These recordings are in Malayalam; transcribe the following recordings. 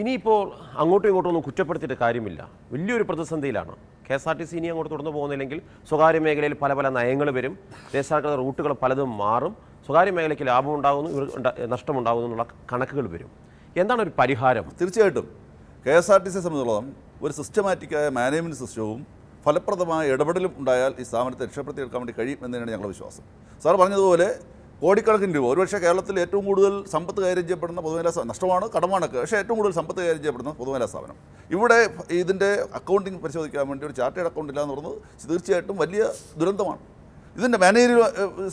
ഇനിയിപ്പോൾ അങ്ങോട്ടും ഇങ്ങോട്ടും ഒന്നും കുറ്റപ്പെടുത്തിയിട്ട് കാര്യമില്ല. വലിയൊരു പ്രതിസന്ധിയിലാണ് KSRTC. ഇനി അങ്ങോട്ട് തുടർന്നു പോകുന്നില്ലെങ്കിൽ സ്വകാര്യ മേഖലയിൽ പല പല നയങ്ങൾ വരും, ദേശസാൽകൃത റൂട്ടുകൾ പലതും മാറും, സ്വകാര്യ മേഖലയ്ക്ക് ലാഭം ഉണ്ടാകുന്നു, നഷ്ടമുണ്ടാകുന്നു എന്നുള്ള കണക്കുകൾ വരും. എന്താണ് ഒരു പരിഹാരം? തീർച്ചയായിട്ടും KSRTC സംബന്ധിച്ചിടത്തോളം ഒരു സിസ്റ്റമാറ്റിക്കായ മാനേജ്മെൻറ്റ് സിസ്റ്റവും ഫലപ്രദമായ ഇടപെടലും ഉണ്ടായാൽ ഈ സ്ഥാപനത്തെ രക്ഷപ്പെടുത്തിയെടുക്കാൻ വേണ്ടി കഴിയും എന്നതാണ് ഞങ്ങളുടെ വിശ്വാസം. സാർ പറഞ്ഞതുപോലെ കോടിക്കണക്കിന് രൂപ, ഒരുപക്ഷെ കേരളത്തിൽ ഏറ്റവും കൂടുതൽ സമ്പത്ത് കൈകാര്യം ചെയ്യപ്പെടുന്ന പൊതുമേഖലാ സ്ഥാപനം, നഷ്ടമാണ് കടമാണൊക്കെ, പക്ഷേ ഏറ്റവും കൂടുതൽ സമ്പത്ത് കൈകാര്യം ചെയ്യപ്പെടുന്ന പൊതുമേഖലാ സ്ഥാപനം. ഇവിടെ ഇതിൻ്റെ അക്കൗണ്ടിങ് പരിശോധിക്കാൻ വേണ്ടി ഒരു ചാർട്ടേഡ് അക്കൗണ്ട് ഇല്ല എന്ന് പറയുന്നത് തീർച്ചയായിട്ടും വലിയ ദുരന്തമാണ്. ഇതിൻ്റെ മാനേജർ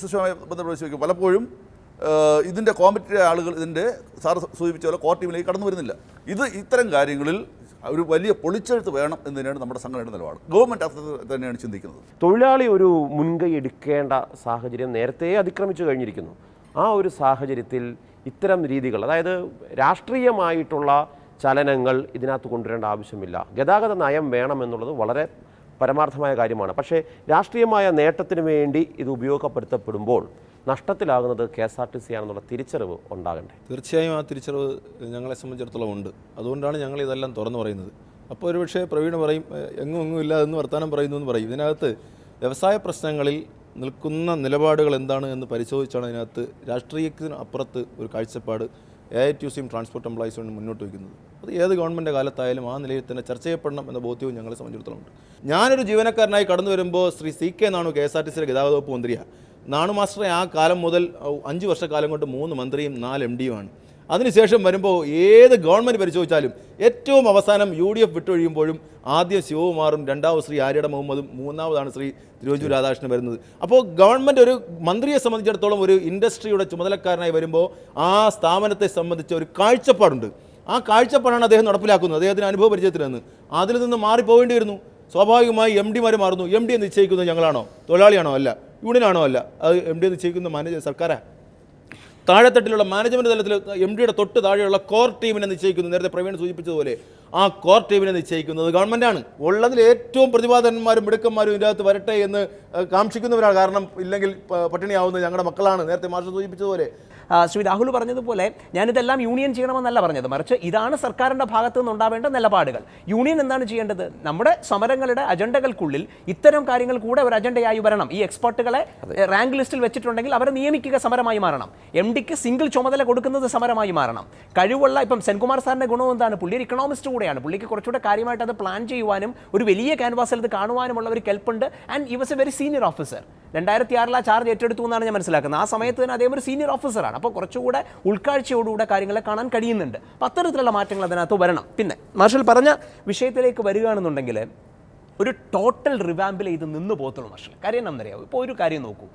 സിസ്റ്റവുമായി ബന്ധപ്പെട്ട് പരിശോധിക്കും പലപ്പോഴും ഇതിൻ്റെ കോമ്പറ്റീവ് ആളുകൾ ഇതിൻ്റെ സാർ സൂചിപ്പിച്ച പോലെ കോർ ടീമിലേക്ക് കടന്നു വരുന്നില്ല. ഇത്തരം കാര്യങ്ങളിൽ ഒരു വലിയ പൊളിച്ചെഴുത്ത് വേണം എന്ന് തന്നെയാണ് നമ്മുടെ സംഘടനയുടെ നിലപാട്. ഗവൺമെൻറ് അത് തന്നെയാണ് ചിന്തിക്കുന്നത്. തൊഴിലാളി ഒരു മുൻകൈ എടുക്കേണ്ട സാഹചര്യം നേരത്തെ അതിക്രമിച്ചു കഴിഞ്ഞിരിക്കുന്നു. ആ ഒരു സാഹചര്യത്തിൽ ഇത്തരം രീതികൾ, അതായത് രാഷ്ട്രീയമായിട്ടുള്ള ചലനങ്ങൾ ഇതിനകത്ത് കൊണ്ടുവരേണ്ട ആവശ്യമില്ല. ഗതാഗത നയം വേണമെന്നുള്ളത് വളരെ പരമാർത്ഥമായ കാര്യമാണ്. പക്ഷേ രാഷ്ട്രീയമായ നേട്ടത്തിന് വേണ്ടി ഇത് ഉപയോഗപ്പെടുത്തപ്പെടുമ്പോൾ നഷ്ടത്തിലാകുന്നത് KSRTC ആണെന്നുള്ള തിരിച്ചറിവ് ഉണ്ടാകണ്ടേ? തീർച്ചയായും ആ തിരിച്ചറിവ് ഞങ്ങളെ സംബന്ധിച്ചിടത്തോളം ഉണ്ട്. അതുകൊണ്ടാണ് ഞങ്ങൾ ഇതെല്ലാം തുറന്നു പറയുന്നത്. അപ്പോൾ ഒരുപക്ഷെ പ്രവീൺ പറയും എങ്ങും ഇല്ല എന്ന് വർത്തമാനം പറയുന്നു എന്ന് പറയും. ഇതിനകത്ത് വ്യവസായ പ്രശ്നങ്ങളിൽ നിൽക്കുന്ന നിലപാടുകൾ എന്താണ് എന്ന് പരിശോധിച്ചാണ് ഇതിനകത്ത് രാഷ്ട്രീയത്തിന് അപ്പുറത്ത് ഒരു കാഴ്ചപ്പാട് AITUCയും ട്രാൻസ്പോർട്ട് എംപ്ലോയീസും മുന്നോട്ട് വയ്ക്കുന്നത്. അത് ഏത് ഗവൺമെൻറ് കാലത്തായാലും ആ നിലയിൽ തന്നെ ചർച്ച ചെയ്യപ്പെടണം എന്ന ബോധ്യവും ഞങ്ങളെ സംബന്ധിച്ചിടത്തോളം ഉണ്ട്. ഞാനൊരു ജീവനക്കാരനായി കടന്നു വരുമ്പോൾ ശ്രീ CK നാണു KSRTCയുടെ ഗതാഗത വകുപ്പ് മന്ത്രിയാണ്. നാണു മാസ്റ്ററെ ആ കാലം മുതൽ 5 വർഷക്കാലം കൊണ്ട് 3 മന്ത്രിയും 4 MDയുമാണ്. അതിനുശേഷം വരുമ്പോൾ ഏത് ഗവൺമെൻറ് പരിശോധിച്ചാലും ഏറ്റവും അവസാനം UDF വിട്ടൊഴിയുമ്പോഴും ആദ്യം ശിവകുമാറും, രണ്ടാമത് ശ്രീ ആര്യട മുഹമ്മദും, മൂന്നാമതാണ് ശ്രീ തിരുവഞ്ചൂർ രാധാകൃഷ്ണൻ വരുന്നത്. അപ്പോൾ ഗവൺമെൻറ് ഒരു മന്ത്രിയെ സംബന്ധിച്ചിടത്തോളം ഒരു ഇൻഡസ്ട്രിയുടെ ചുമതലക്കാരനായി വരുമ്പോൾ ആ സ്ഥാപനത്തെ സംബന്ധിച്ച ഒരു കാഴ്ചപ്പാടുണ്ട്. ആ കാഴ്ചപ്പാടാണ് അദ്ദേഹം നടപ്പിലാക്കുന്നത്. അദ്ദേഹത്തിന് അനുഭവ പരിചയത്തിൽ നിന്ന് അതിൽ നിന്ന് മാറിപ്പോകേണ്ടി വരുന്നു. സ്വാഭാവികമായി MDമാർ മാറുന്നു. MD നിശ്ചയിക്കുന്നത് ഞങ്ങളാണോ? തൊഴിലാളിയാണോ? അല്ല. യൂണിയനാണോ? അല്ല. അത് MD നിശ്ചയിക്കുന്ന സർക്കാരാണ്. താഴെത്തട്ടിലുള്ള മാനേജ്മെൻറ്റ് തലത്തിൽ MDയുടെ തൊട്ട് താഴെയുള്ള കോർ ടീമിനെ നിശ്ചയിക്കുന്നത്, നേരത്തെ പ്രവീൺ സൂചിപ്പിച്ചതുപോലെ ആ കോർ ടീമിനെ നിശ്ചയിക്കുന്നത് ഗവൺമെൻറ്റാണ്. ഉള്ളതിൽ ഏറ്റവും പ്രതിഭാധന്മാരും മിടുക്കന്മാരും ഇതിനകത്ത് വരട്ടെ എന്ന് കാക്ഷിക്കുന്നവരാണ്. കാരണം ഇല്ലെങ്കിൽ പട്ടിണിയാവുന്നത് ഞങ്ങളുടെ മക്കളാണ്. നേരത്തെ മാഷ് സൂചിപ്പിച്ചതുപോലെ ശ്രീ രാഹുൽ പറഞ്ഞതുപോലെ ഞാനിതെല്ലാം യൂണിയൻ ചെയ്യണമെന്നല്ല പറഞ്ഞത്, മറിച്ച് ഇതാണ് സർക്കാരിൻ്റെ ഭാഗത്തു നിന്നുണ്ടാവേണ്ട നിലപാടുകൾ. യൂണിയൻ എന്താണ് ചെയ്യേണ്ടത്? നമ്മുടെ സമരങ്ങളുടെ അജണ്ടകൾക്കുള്ളിൽ ഇത്തരം കാര്യങ്ങൾ കൂടെ ഒരു അജണ്ടയായി വരണം. ഈ എക്സ്പെർട്ടുകളെ റാങ്ക് ലിസ്റ്റിൽ വെച്ചിട്ടുണ്ടെങ്കിൽ അവരെ നിയമിക്കുക സമരമായി മാറണം. MDക്ക് സിംഗിൾ ചുമതല കൊടുക്കുന്നത് സമരമായി മാറണം. കഴിവുള്ള ഇപ്പം സെൻകുമാർ സാറിൻ്റെ ഗുണം എന്താണ്? പുള്ളി ഒരു ഇക്കണോമിസ്റ്റ് കൂടെയാണ്. പുള്ളിക്ക് കുറച്ചുകൂടെ കാര്യമായിട്ട് അത് പ്ലാൻ ചെയ്യുവാനും ഒരു വലിയ ക്യാൻവാസിൽ അത് കാണുവാനുമുള്ള ഒരു കെൽപ്പുണ്ട്. ആൻഡ് ഈ was A very senior officer. 2006 ആ ചാർജ് ഏറ്റെടുത്തു എന്നാണ് ഞാൻ മനസ്സിലാക്കുന്നത്. ആ സമയത്ത് തന്നെ അദ്ദേഹം ഒരു സീനിയർ ഓഫീസറാണ്. അപ്പോൾ കുറച്ചുകൂടെ ഉൾക്കാഴ്ചയോടുകൂടെ കാര്യങ്ങളെ കാണാൻ കഴിയുന്നുണ്ട്. അപ്പോൾ അത്തരത്തിലുള്ള മാറ്റങ്ങൾ അതിനകത്ത് വരണം. പിന്നെ മാർഷൽ പറഞ്ഞ വിഷയത്തിലേക്ക് വരികയാണെന്നുണ്ടെങ്കിൽ ഒരു ടോട്ടൽ റിവാമ്പിൽ ഇത് നിന്ന് പോകത്തുള്ളൂ മാർഷൽ. കാര്യം എന്താണെന്നറിയാവും? ഇപ്പോൾ ഒരു കാര്യം നോക്കൂ,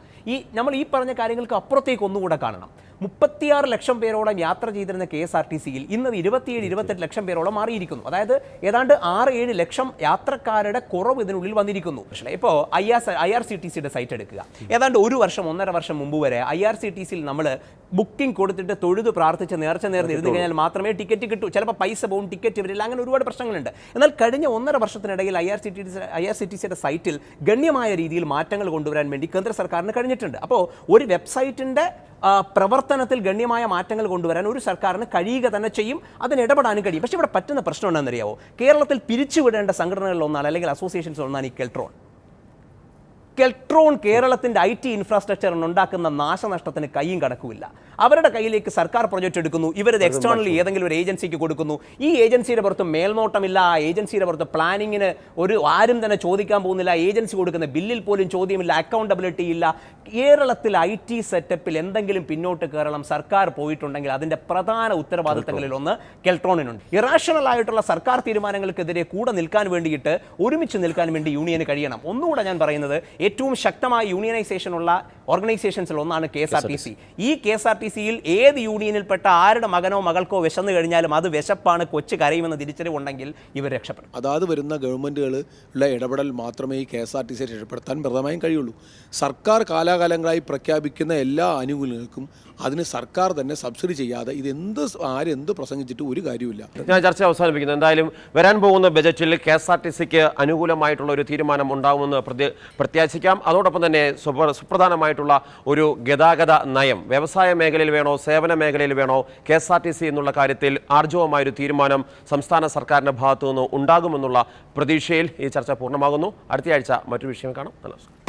നമ്മൾ ഈ പറഞ്ഞ കാര്യങ്ങൾക്ക് അപ്പുറത്തേക്ക് ഒന്നുകൂടെ കാണണം. 36 ലക്ഷം പേരോളം യാത്ര ചെയ്തിരുന്ന KSRTCയിൽ ഇന്നത് 27-28 ലക്ഷം പേരോളം മാറിയിരിക്കുന്നു. അതായത് ഏതാണ്ട് 6-7 ലക്ഷം യാത്രക്കാരുടെ കുറവ് ഇതിനുള്ളിൽ വന്നിരിക്കുന്നു. ഇപ്പോൾ IRCTCയുടെ സൈറ്റ് എടുക്കുക. ഏതാണ്ട് 1-1.5 വർഷം മുമ്പ് വരെ IRCTCയിൽ നമ്മൾ ബുക്കിംഗ് കൊടുത്തിട്ട് തൊഴുത് പ്രാർത്ഥിച്ച് നേർച്ച നേർന്നിരുന്നു കഴിഞ്ഞാൽ മാത്രമേ ടിക്കറ്റ് കിട്ടൂ. ചിലപ്പോൾ പൈസ പോകും, ടിക്കറ്റ് വരില്ല, അങ്ങനെ ഒരുപാട് പ്രശ്നങ്ങളുണ്ട്. എന്നാൽ കഴിഞ്ഞ 1.5 വർഷത്തിനിടയിൽ IRCTCയുടെ സൈറ്റിൽ ഗണ്യമായ രീതിയിൽ മാറ്റങ്ങൾ കൊണ്ടുവരാൻ വേണ്ടി കേന്ദ്ര സർക്കാരിന് കഴിഞ്ഞിട്ടുണ്ട്. അപ്പോൾ ഒരു വെബ്സൈറ്റിൻ്റെ പ്രവർത്തനത്തിൽ ഗണ്യമായ മാറ്റങ്ങൾ കൊണ്ടുവരാൻ ഒരു സർക്കാരിന് കഴിയുക തന്നെ ചെയ്യും, അതിന് ഇടപെടാനും കഴിയും. പക്ഷേ ഇവിടെ പറ്റുന്ന പ്രശ്നം എന്താണെന്നറിയാവോ? കേരളത്തിൽ പിരിച്ചുവിടേണ്ട സംഘടനകളിൽ ഒന്നാണ്, അല്ലെങ്കിൽ അസോസിയേഷൻസ് ഒന്നാണ് ഈ കെൽട്രോൺ. കേരളത്തിൻ്റെ IT ഇൻഫ്രാസ്ട്രക്ചറിന് ഉണ്ടാക്കുന്ന നാശനഷ്ടത്തിന് കയ്യും കണക്കുമില്ല. അവരുടെ കയ്യിലേക്ക് സർക്കാർ പ്രൊജക്റ്റ് എടുക്കുന്നു, ഇവരത് എക്സ്റ്റേണലി ഏതെങ്കിലും ഒരു ഏജൻസിക്ക് കൊടുക്കുന്നു. ഈ ഏജൻസിയുടെ പുറത്ത് മേൽനോട്ടമില്ല, ആ ഏജൻസിയുടെ പുറത്ത് പ്ലാനിങ്ങിന് ആരും തന്നെ ചോദിക്കാൻ പോകുന്നില്ല. ഏജൻസി കൊടുക്കുന്ന ബില്ലിൽ പോലും ചോദ്യമില്ല, അക്കൗണ്ടബിലിറ്റി ഇല്ല. കേരളത്തിൽ IT സെറ്റപ്പിൽ എന്തെങ്കിലും പിന്നോട്ട് കേരളം സർക്കാർ പോയിട്ടുണ്ടെങ്കിൽ അതിൻ്റെ പ്രധാന ഉത്തരവാദിത്തങ്ങളിൽ ഒന്ന് കെൽട്രോണിനുണ്ട്. ഇറാഷണൽ ആയിട്ടുള്ള സർക്കാർ തീരുമാനങ്ങൾക്കെതിരെ കൂടെ നിൽക്കാൻ വേണ്ടിയിട്ട്, ഒരുമിച്ച് നിൽക്കാൻ വേണ്ടി യൂണിയന് കഴിയണം. ഒന്നുകൂടെ ഞാൻ പറയുന്നത്, ഏറ്റവും ശക്തമായ യൂണിയനൈസേഷൻ ഉള്ള ഓർഗനൈസേഷൻസിൽ ഒന്നാണ് KSRTC. ഈ KSRTCയിൽ ഏത് യൂണിയനിൽപ്പെട്ട ആരുടെ മകനോ മകൾക്കോ വിശന്നു കഴിഞ്ഞാലും അത് വിശപ്പാണ്, കൊച്ചു കരയുമെന്ന് തിരിച്ചറിവുണ്ടെങ്കിൽ ഇവർ രക്ഷപ്പെടും. അതാത് വരുന്ന ഗവൺമെൻറ്റുകളുടെ ഇടപെടൽ മാത്രമേ ഈ KSRTCയെ രക്ഷപ്പെടുത്താൻ പ്രധാനമായും കഴിയുള്ളൂ. സർക്കാർ കാലാകാലങ്ങളായി പ്രഖ്യാപിക്കുന്ന എല്ലാ ആനുകൂല്യങ്ങൾക്കും അതിന് സർക്കാർ തന്നെ സബ്സിഡി ചെയ്യാതെ ആരെന്ത് പ്രസംഗിച്ചിട്ട് ഒരു കാര്യമില്ല. ഞാൻ ചർച്ച അവസാനിപ്പിക്കുന്നു. എന്തായാലും വരാൻ പോകുന്ന ബജറ്റിൽ KSRTCക്ക് അനുകൂലമായിട്ടുള്ള ഒരു തീരുമാനം ഉണ്ടാകുമെന്ന് പ്രത്യാശിക്കാം. അതോടൊപ്പം തന്നെ സുപ്രധാനമായിട്ട് സുരക്ഷിതമായിട്ടുള്ള ഒരു ഗതാഗത നയം വ്യവസായ മേഖലയിൽ വേണോ സേവന മേഖലയിൽ വേണോ KSRTC എന്നുള്ള കാര്യത്തിൽ ആർജവമായൊരു തീരുമാനം സംസ്ഥാന സർക്കാരിൻ്റെ ഭാഗത്തു നിന്ന് ഉണ്ടാകുമെന്നുള്ള പ്രതീക്ഷയിൽ ഈ ചർച്ച പൂർണ്ണമാകുന്നു. അടുത്തയാഴ്ച മറ്റൊരു വിഷയം കാണാം. നമസ്കാരം.